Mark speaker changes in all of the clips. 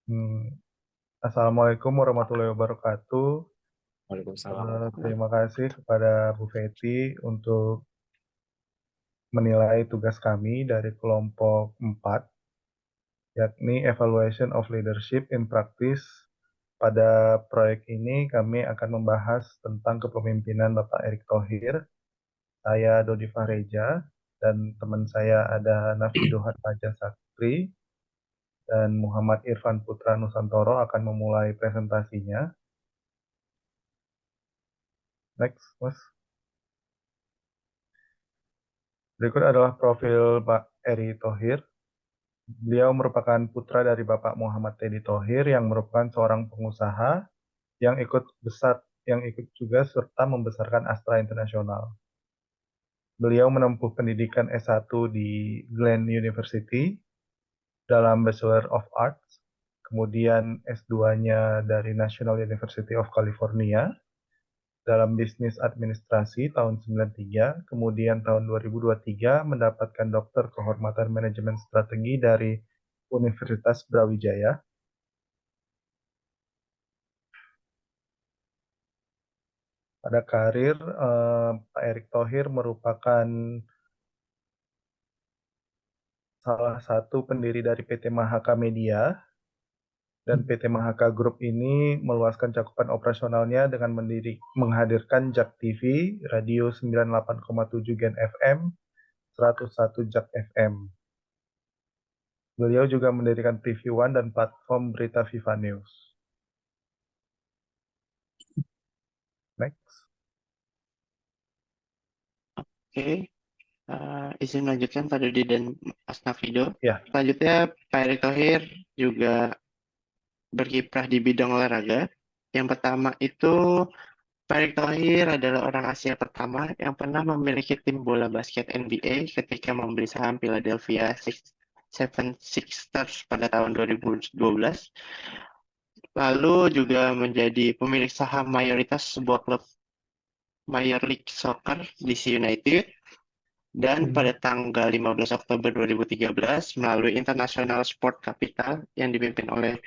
Speaker 1: Hmm, Assalamualaikum warahmatullahi wabarakatuh.
Speaker 2: Waalaikumsalam warahmatullahi
Speaker 1: Terima kasih kepada Bu Feti untuk menilai tugas kami dari kelompok 4, yakni Evaluation of Leadership in Practice. Pada proyek ini kami akan membahas tentang kepemimpinan Bapak Erick Thohir. Saya Dodi Fahreja dan teman saya ada Nafido Hatmaja Sakri dan Muhammad Irfan Putra Nusantoro akan memulai presentasinya. Next, Mas. Berikut adalah profil Pak Eri Thohir. Beliau merupakan putra dari Bapak Muhammad Teddy Thohir yang merupakan seorang pengusaha yang ikut juga serta membesarkan Astra International. Beliau menempuh pendidikan S1 di Glenn University dalam Bachelor of Arts, kemudian S2-nya dari National University of California dalam bisnis administrasi tahun 93, kemudian tahun 2023 mendapatkan dokter kehormatan manajemen strategi dari Universitas Brawijaya. Pada karir, Pak Erick Thohir merupakan salah satu pendiri dari PT Mahaka Media, dan PT Mahaka Group ini meluaskan cakupan operasionalnya dengan menghadirkan JAK TV, radio 98,7 Gen FM, 101 JAK FM. Beliau juga mendirikan TV One dan platform berita Viva News. Next.
Speaker 3: Oke, izin melanjutkan Pak Dodi dan Mas Nafido.
Speaker 1: Ya,
Speaker 3: Selanjutnya, Pak Erick Thohir juga berkiprah di bidang olahraga. Yang pertama itu, Pak Erick Thohir adalah orang Asia pertama yang pernah memiliki tim bola basket NBA ketika membeli saham Philadelphia 76ers pada tahun 2012. Lalu juga menjadi pemilik saham mayoritas sebuah klub Major League Soccer DC United. Dan pada tanggal 15 Oktober 2013, melalui International Sport Capital yang dipimpin oleh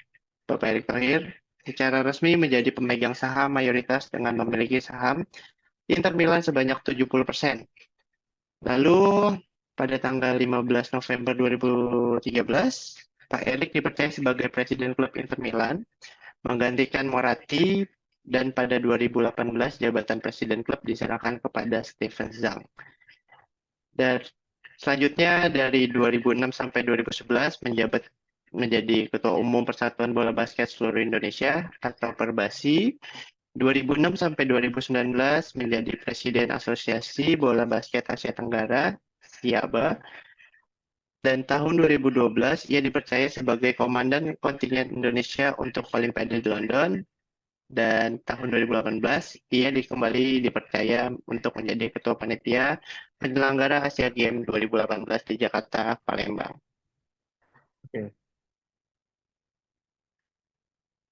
Speaker 3: Bapak Erick Thohir, secara resmi menjadi pemegang saham mayoritas dengan memiliki saham Inter Milan sebanyak 70%. Lalu, pada tanggal 15 November 2013, Pak Erick dipercaya sebagai Presiden Klub Inter Milan, menggantikan Moratti, dan pada 2018 jabatan Presiden Klub diserahkan kepada Steven Zhang. Dan selanjutnya dari 2006 sampai 2011 menjabat menjadi Ketua Umum Persatuan Bola Basket Seluruh Indonesia atau Perbasi. 2006 sampai 2019 menjadi Presiden Asosiasi Bola Basket Asia Tenggara, SIABA. Dan tahun 2012 ia dipercaya sebagai Komandan Kontingen Indonesia untuk Olimpiade di London. Dan tahun 2018 ia kembali dipercaya untuk menjadi Ketua Panitia Penyelenggara Asia Games 2018 di Jakarta, Palembang.
Speaker 2: Oke.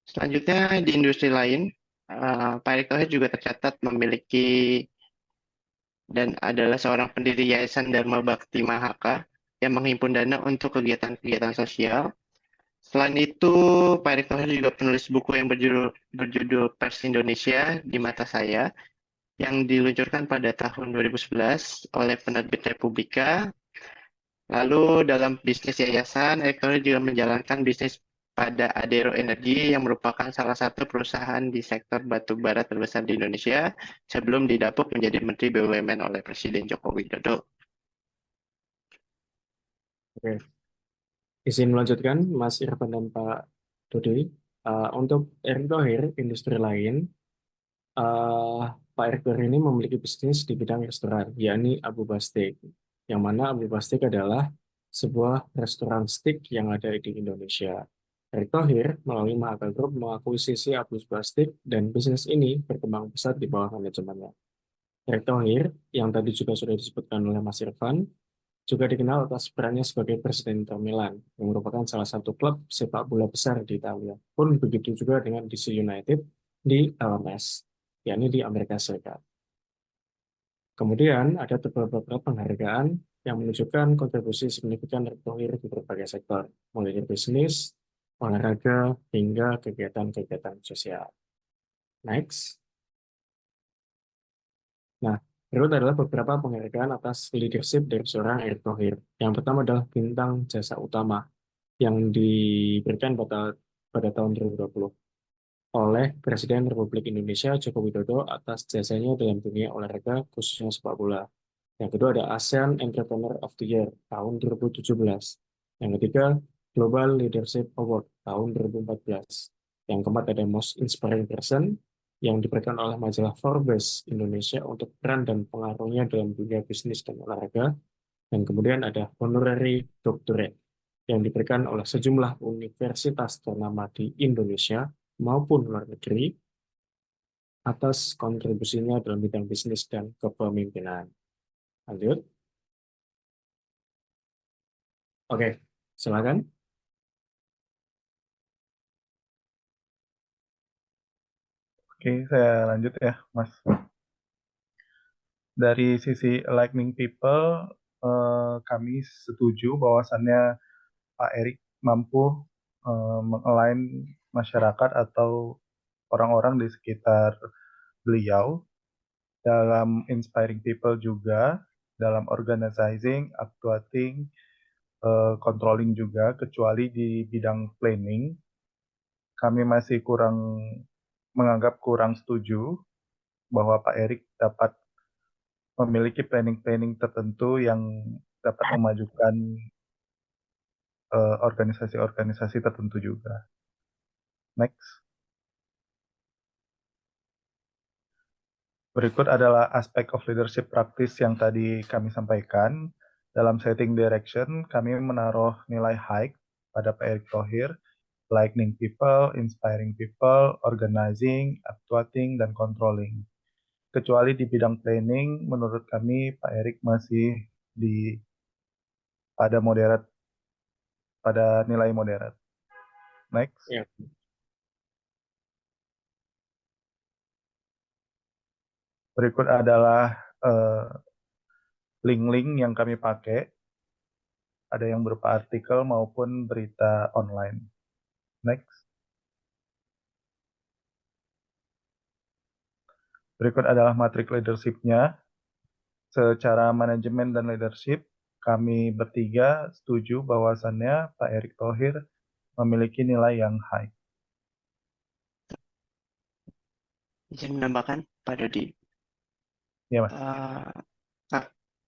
Speaker 3: Selanjutnya di industri lain, Pak Erick Thohir juga tercatat memiliki dan adalah seorang pendiri Yayasan Dharma Bakti Mahaka yang menghimpun dana untuk kegiatan-kegiatan sosial. Selain itu, Pak Erick Thohir juga penulis buku yang berjudul Pers Indonesia di Mata Saya, yang diluncurkan pada tahun 2011 oleh penerbit Republika. Lalu dalam bisnis yayasan, Erick Thohir juga menjalankan bisnis pada Adero Energy yang merupakan salah satu perusahaan di sektor batu bara terbesar di Indonesia sebelum didapuk menjadi Menteri BUMN oleh Presiden Joko Widodo.
Speaker 2: Oke. Izin melanjutkan, Mas Irfan dan Pak Dodi. Untuk Erick Thohir, industri lain, eh, Pak Erick Thohir ini memiliki bisnis di bidang restoran, yakni Abu Bastik, yang mana Abu Bastik adalah sebuah restoran steak yang ada di Indonesia. Erick Thohir melalui Mahaka Group mengakuisisi Abu Bastik dan bisnis ini berkembang pesat di bawah manajemennya. Erick Thohir, yang tadi juga sudah disebutkan oleh Mas Irfan, juga dikenal atas perannya sebagai Presiden Inter Milan, yang merupakan salah satu klub sepak bola besar di Italia. Pun begitu juga dengan DC United di LMS, yakni di Amerika Serikat. Kemudian ada beberapa penghargaan yang menunjukkan kontribusi signifikan Erick Thohir di berbagai sektor, mulai dari bisnis, olahraga, hingga kegiatan-kegiatan sosial. Next. Nah, berikut adalah beberapa penghargaan atas leadership dari seorang Erick Thohir. Yang pertama adalah bintang jasa utama yang diberikan pada tahun 2020 oleh Presiden Republik Indonesia Joko Widodo atas jasanya dalam dunia olahraga khususnya sepak bola. Yang kedua ada ASEAN Entrepreneur of the Year tahun 2017. Yang ketiga Global Leadership Award tahun 2014. Yang keempat ada Most Inspiring Person yang diberikan oleh majalah Forbes Indonesia untuk peran dan pengaruhnya dalam dunia bisnis dan olahraga. Dan kemudian ada Honorary Doctorate yang diberikan oleh sejumlah universitas ternama di Indonesia maupun luar negeri atas kontribusinya dalam bidang bisnis dan kepemimpinan. Lanjut. Oke, silakan.
Speaker 1: Oke, saya lanjut ya, Mas. Dari sisi Lightning People, kami setuju bahwasannya Pak Erik mampu mengalign masyarakat atau orang-orang di sekitar beliau dalam inspiring people juga, dalam organizing, actuating, controlling juga, kecuali di bidang planning. Kami masih menganggap kurang setuju bahwa Pak Erik dapat memiliki planning-planning tertentu yang dapat memajukan organisasi-organisasi tertentu juga. Next. Berikut adalah aspek of leadership praktis yang tadi kami sampaikan. Dalam setting direction, kami menaruh nilai high pada Pak Erick Thohir, lightning people, inspiring people, organizing, actuating, dan controlling. Kecuali di bidang planning, menurut kami Pak Erick masih pada moderat, pada nilai moderat. Next.
Speaker 2: Ya.
Speaker 1: Berikut adalah link-link yang kami pakai. Ada yang berupa artikel maupun berita online. Next. Berikut adalah matrik leadership-nya. Secara manajemen dan leadership, kami bertiga setuju bahwasannya Pak Erick Thohir memiliki nilai yang high.
Speaker 3: Izin menambahkan, Pak Dodi.
Speaker 1: Ya, Mas.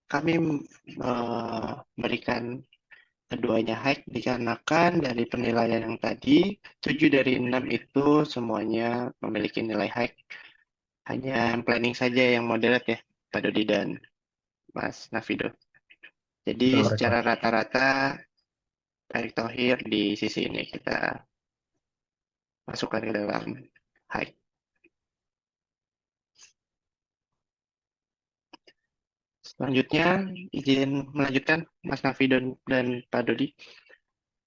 Speaker 3: Kami memberikan keduanya high dikarenakan dari penilaian yang tadi, 7 dari 6 itu semuanya memiliki nilai high. Hanya planning saja yang moderate ya, Pak Dodi dan Mas Nafido. Jadi
Speaker 1: Correct,
Speaker 3: secara
Speaker 1: Mas.
Speaker 3: rata-rata Pak Erick Thohir di sisi ini kita masukkan ke dalam high. Selanjutnya, izin melanjutkan Mas Nafido dan Pak Dodi.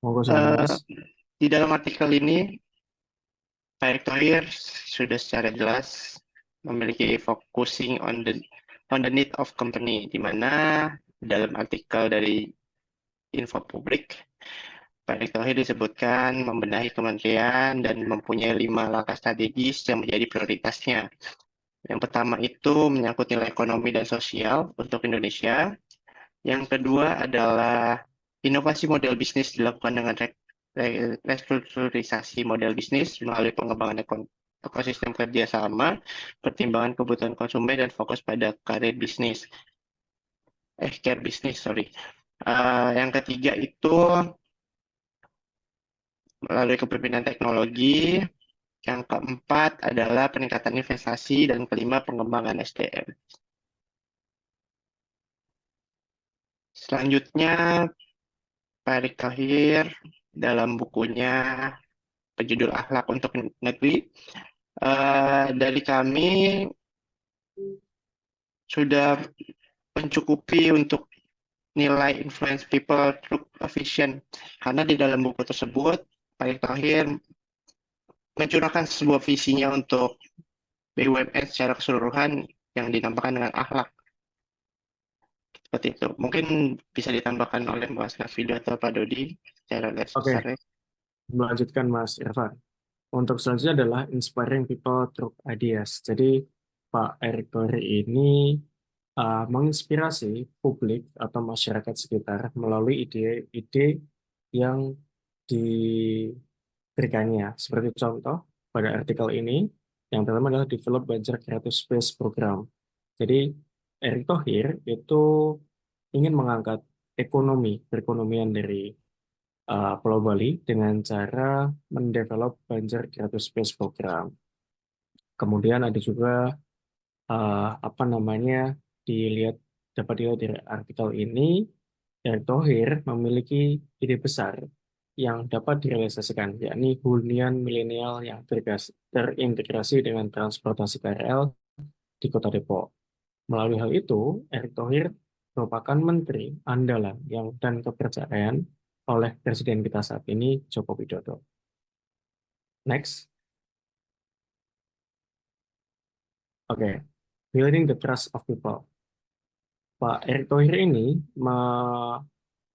Speaker 2: Monggo silakan, Mas.
Speaker 3: Di dalam artikel ini, Pak Erick Thohir sudah secara jelas memiliki focusing on the need of company, di mana dalam artikel dari Info Publik, Pak Erick Thohir disebutkan membenahi kementerian dan mempunyai 5 langkah strategis yang menjadi prioritasnya. Yang pertama itu menyangkut nilai ekonomi dan sosial untuk Indonesia. Yang kedua adalah inovasi model bisnis dilakukan dengan restrukturisasi model bisnis melalui pengembangan ekosistem kerjasama, pertimbangan kebutuhan konsumen, dan fokus pada care bisnis. Yang ketiga itu melalui kepemimpinan teknologi. Yang keempat adalah peningkatan investasi, dan kelima pengembangan SDM. Selanjutnya, Pak Erick Thohir dalam bukunya berjudul Akhlak untuk Negeri, dari kami sudah mencukupi untuk nilai influence people through a vision, karena di dalam buku tersebut Pak Erick Thohir mencurahkan sebuah visinya untuk BUMN secara keseluruhan yang dinamakan dengan akhlak. Seperti itu. Mungkin bisa ditambahkan oleh Mas Nafido atau Pak Dodi secara garis besarnya.
Speaker 2: Melanjutkan Mas Irfan. Untuk selanjutnya adalah inspiring people through ideas. Jadi Pak Erick Thohir ini menginspirasi publik atau masyarakat sekitar melalui ide-ide yang diberikannya. Seperti contoh pada artikel ini, yang pertama adalah Develop Banjar Creative Space Program. Jadi Erick Thohir itu ingin mengangkat perekonomian dari Pulau Bali dengan cara mendevelop Banjar Creative Space Program. Kemudian ada juga apa namanya dapat dilihat dari artikel ini, Erick Thohir memiliki ide besar yang dapat direalisasikan, yakni hunian milenial yang terintegrasi dengan transportasi KRL di Kota Depok. Melalui hal itu, Erick Thohir merupakan menteri andalan dan kepercayaan oleh Presiden kita saat ini, Joko Widodo. Next. Oke. Building the trust of people. Pak Erick Thohir ini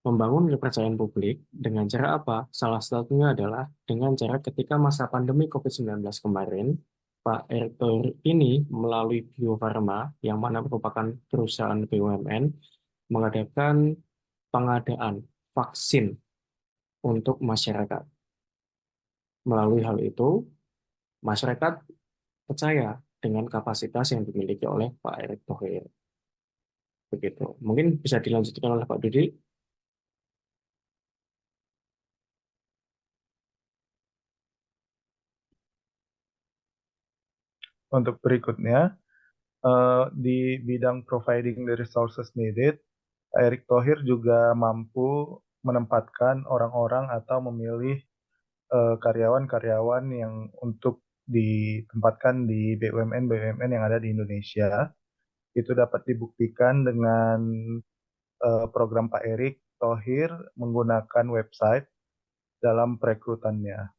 Speaker 2: membangun kepercayaan publik dengan cara apa? Salah satunya adalah dengan cara ketika masa pandemi COVID-19 kemarin, Pak Erick Thohir ini melalui Bio Farma, yang mana merupakan perusahaan BUMN, mengadakan pengadaan vaksin untuk masyarakat. Melalui hal itu, masyarakat percaya dengan kapasitas yang dimiliki oleh Pak Erick Thohir. Begitu. Mungkin bisa dilanjutkan oleh Pak Dudi.
Speaker 1: Untuk berikutnya, di bidang providing the resources needed, Erick Thohir juga mampu menempatkan orang-orang atau memilih karyawan-karyawan yang untuk ditempatkan di BUMN-BUMN yang ada di Indonesia. Itu dapat dibuktikan dengan program Pak Erick Thohir menggunakan website dalam perekrutannya.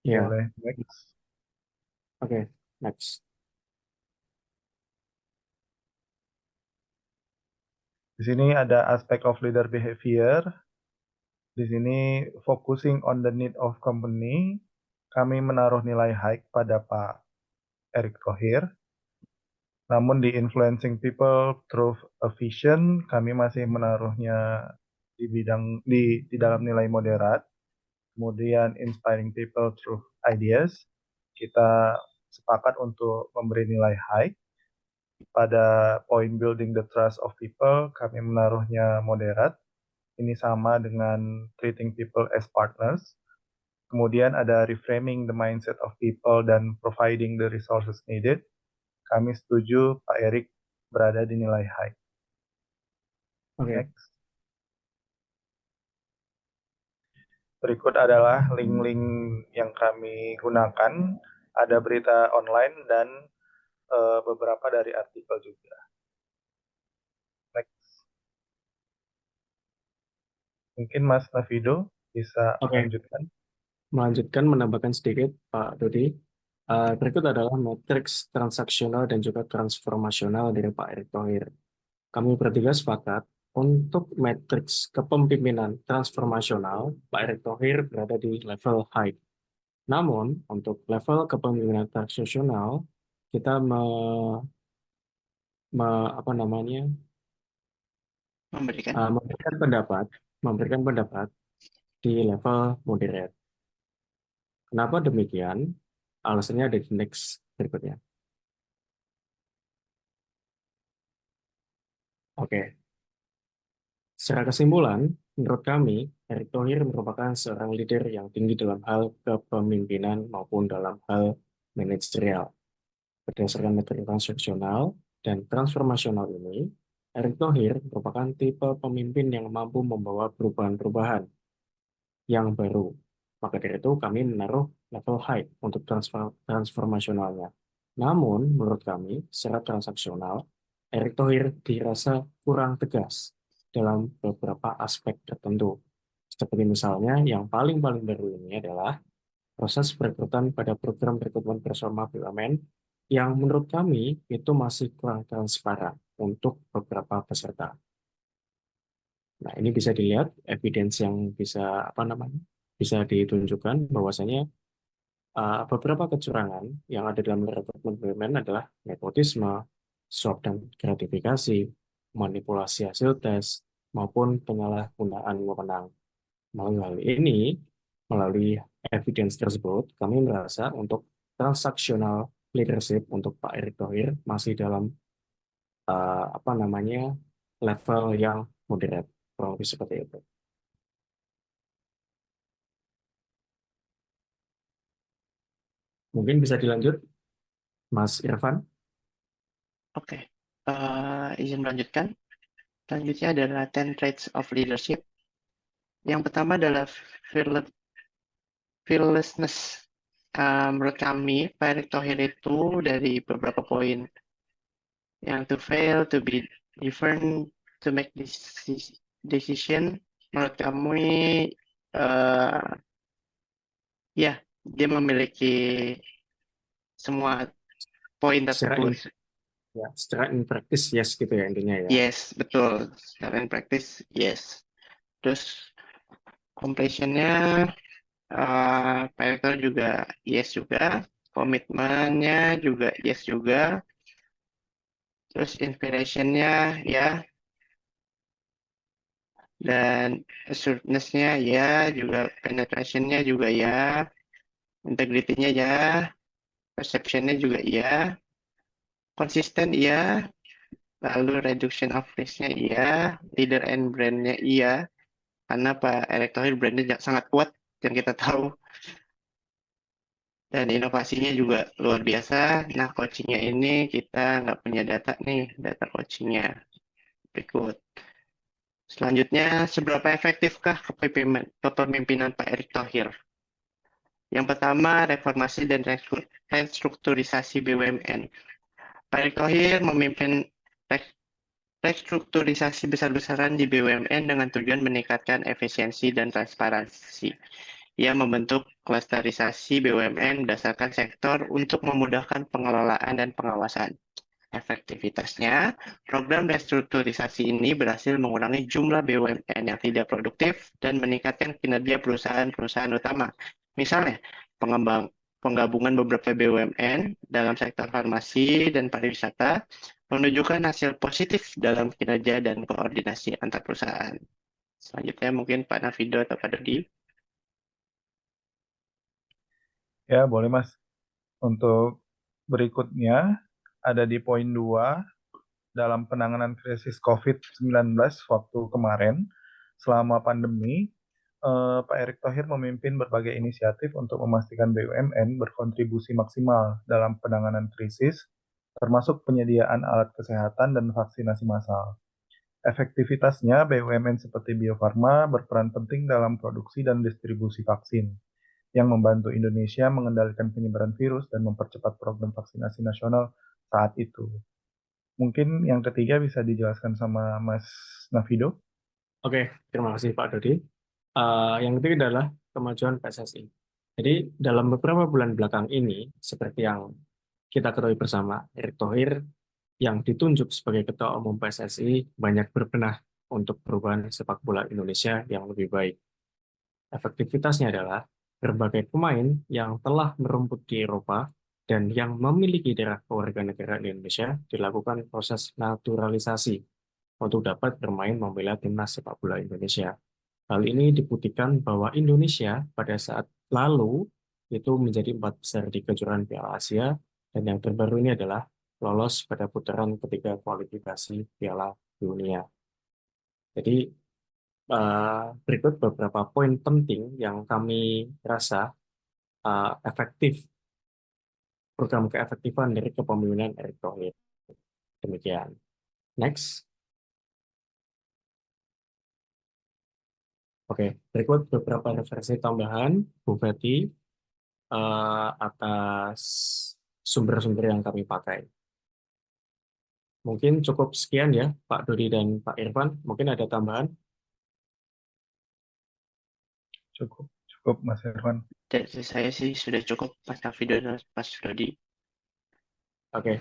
Speaker 2: Ya,
Speaker 1: Boleh next.
Speaker 2: oke, next.
Speaker 1: Di sini ada aspek of leader behavior. Di sini focusing on the need of company, kami menaruh nilai high pada Pak Erick Thohir. Namun di influencing people through a vision, kami masih menaruhnya di dalam nilai moderat. Kemudian inspiring people through ideas, kita sepakat untuk memberi nilai high. Pada point building the trust of people, kami menaruhnya moderat. Ini sama dengan treating people as partners. Kemudian ada reframing the mindset of people dan providing the resources needed. Kami setuju Pak Erick berada di nilai high.
Speaker 2: Oke,
Speaker 1: Next. Berikut adalah link-link yang kami gunakan. Ada berita online dan beberapa dari artikel juga. Next. Mungkin Mas Navido bisa
Speaker 2: oke.
Speaker 1: lanjutkan.
Speaker 2: Melanjutkan menambahkan sedikit, Pak Dodi. Berikut adalah matriks transaksional dan juga transformasional dari Pak Erick Thohir. Kami bertiga sepakat untuk matriks kepemimpinan transformasional, Pak Erick Thohir berada di level high. Namun, untuk level kepemimpinan transaksional, kita apa namanya,
Speaker 3: Memberikan.
Speaker 2: memberikan pendapat di level moderate. Kenapa demikian? Alasannya ada di next berikutnya. Oke, secara kesimpulan, menurut kami, Erick Thohir merupakan seorang leader yang tinggi dalam hal kepemimpinan maupun dalam hal manajerial. Berdasarkan metode transaksional dan transformasional ini, Erick Thohir merupakan tipe pemimpin yang mampu membawa perubahan-perubahan yang baru. Maka dari itu kami menaruh level high untuk transformasionalnya. Namun, menurut kami, secara transaksional, Erick Thohir dirasa kurang tegas dalam beberapa aspek tertentu. Seperti misalnya yang paling-paling baru ini adalah proses perekrutan pada program rekrutmen bersama BUMN yang menurut kami itu masih kurang transparan untuk beberapa peserta. Nah, ini bisa dilihat evidence yang bisa ditunjukkan bahwasanya beberapa kecurangan yang ada dalam rekrutmen BUMN adalah nepotisme, suap dan gratifikasi, manipulasi hasil tes, maupun penyalahgunaan wewenang. Melalui hal ini, melalui evidence tersebut, kami merasa untuk transaksional leadership untuk Pak Erick Thohir masih dalam level yang moderate, kurang lebih seperti itu. Mungkin bisa dilanjut, Mas Irfan.
Speaker 3: Oke, izin melanjutkan. Selanjutnya adalah 10 traits of leadership. Yang pertama adalah fearlessness. Menurut kami, Pak Erick Thohir itu dari beberapa poin yang to fail, to be different, to make decision. Menurut kami, ya, dia memiliki semua poin tersebut.
Speaker 2: Secara in practice, yes gitu ya intinya ya.
Speaker 3: Yes, betul. Secara in practice, yes. Terus completion-nya Pak Erick Thohir juga yes juga, komitmennya juga yes juga, terus inspiration-nya ya, dan assertiveness-nya ya, juga penetration-nya juga ya, integrity-nya ya, perception-nya juga ya, konsisten iya, lalu reduction of risk-nya iya, leader and brand-nya iya, karena Pak Erick Thohir brand-nya sangat kuat yang kita tahu. Dan inovasinya juga luar biasa. Nah, coachingnya ini kita nggak punya data nih, data coachingnya. Berikut. Selanjutnya, seberapa efektifkah kepemimpinan Pak Erick Thohir? Yang pertama, reformasi dan restrukturisasi BUMN. Pak Erick Thohir memimpin restrukturisasi besar-besaran di BUMN dengan tujuan meningkatkan efisiensi dan transparansi. Ia membentuk klasterisasi BUMN berdasarkan sektor untuk memudahkan pengelolaan dan pengawasan. Efektivitasnya, program restrukturisasi ini berhasil mengurangi jumlah BUMN yang tidak produktif dan meningkatkan kinerja perusahaan-perusahaan utama. Misalnya, penggabungan beberapa BUMN dalam sektor farmasi dan pariwisata menunjukkan hasil positif dalam kinerja dan koordinasi antar perusahaan. Selanjutnya mungkin Pak Nafido atau Pak Dodi.
Speaker 1: Ya, boleh Mas. Untuk berikutnya, ada di poin 2, dalam penanganan krisis COVID-19 waktu kemarin, selama pandemi, Pak Erick Thohir memimpin berbagai inisiatif untuk memastikan BUMN berkontribusi maksimal dalam penanganan krisis, termasuk penyediaan alat kesehatan dan vaksinasi massal. Efektivitasnya, BUMN seperti Bio Farma berperan penting dalam produksi dan distribusi vaksin, yang membantu Indonesia mengendalikan penyebaran virus dan mempercepat program vaksinasi nasional saat itu. Mungkin yang ketiga bisa dijelaskan sama Mas Nafido.
Speaker 2: Oke, terima kasih Pak Dodi. Yang ketiga adalah kemajuan PSSI. Jadi dalam beberapa bulan belakang ini, seperti yang kita ketahui bersama, Erick Thohir yang ditunjuk sebagai Ketua Umum PSSI banyak berbenah untuk perubahan sepak bola Indonesia yang lebih baik. Efektivitasnya adalah berbagai pemain yang telah merumput di Eropa dan yang memiliki darah kewarganegaraan di Indonesia dilakukan proses naturalisasi untuk dapat bermain membela timnas sepak bola Indonesia. Hal ini dibuktikan bahwa Indonesia pada saat lalu itu menjadi 4 besar di kejuaraan Piala Asia, dan yang terbaru ini adalah lolos pada putaran ketiga kualifikasi Piala Dunia. Jadi berikut beberapa poin penting yang kami rasa efektif, program keefektifan dari kepemimpinan Erick Thohir. Demikian. Next. Oke, berikut beberapa referensi tambahan Bu Feti atas sumber-sumber yang kami pakai. Mungkin cukup sekian ya, Pak Dodi dan Pak Irfan. Mungkin ada tambahan?
Speaker 1: Cukup Mas Irfan.
Speaker 3: Dari saya sih sudah cukup, Mas Nafido dan Mas Dodi.
Speaker 2: Oke.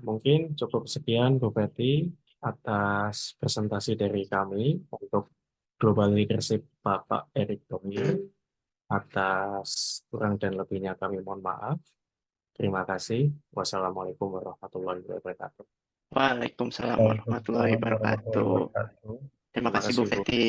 Speaker 2: Mungkin cukup sekian Bu Feti. atas presentasi dari kami untuk Global Leadership Bapak Erick Thohir. Atas kurang dan lebihnya kami mohon maaf. Terima kasih. Wassalamualaikum warahmatullahi wabarakatuh.
Speaker 3: Waalaikumsalam warahmatullahi
Speaker 1: Waalaikumsalam warahmatullahi
Speaker 3: wabarakatuh.
Speaker 1: wabarakatuh.
Speaker 3: Terima
Speaker 2: Terima
Speaker 3: kasih Bu
Speaker 2: kasih, Bu.
Speaker 3: Feti.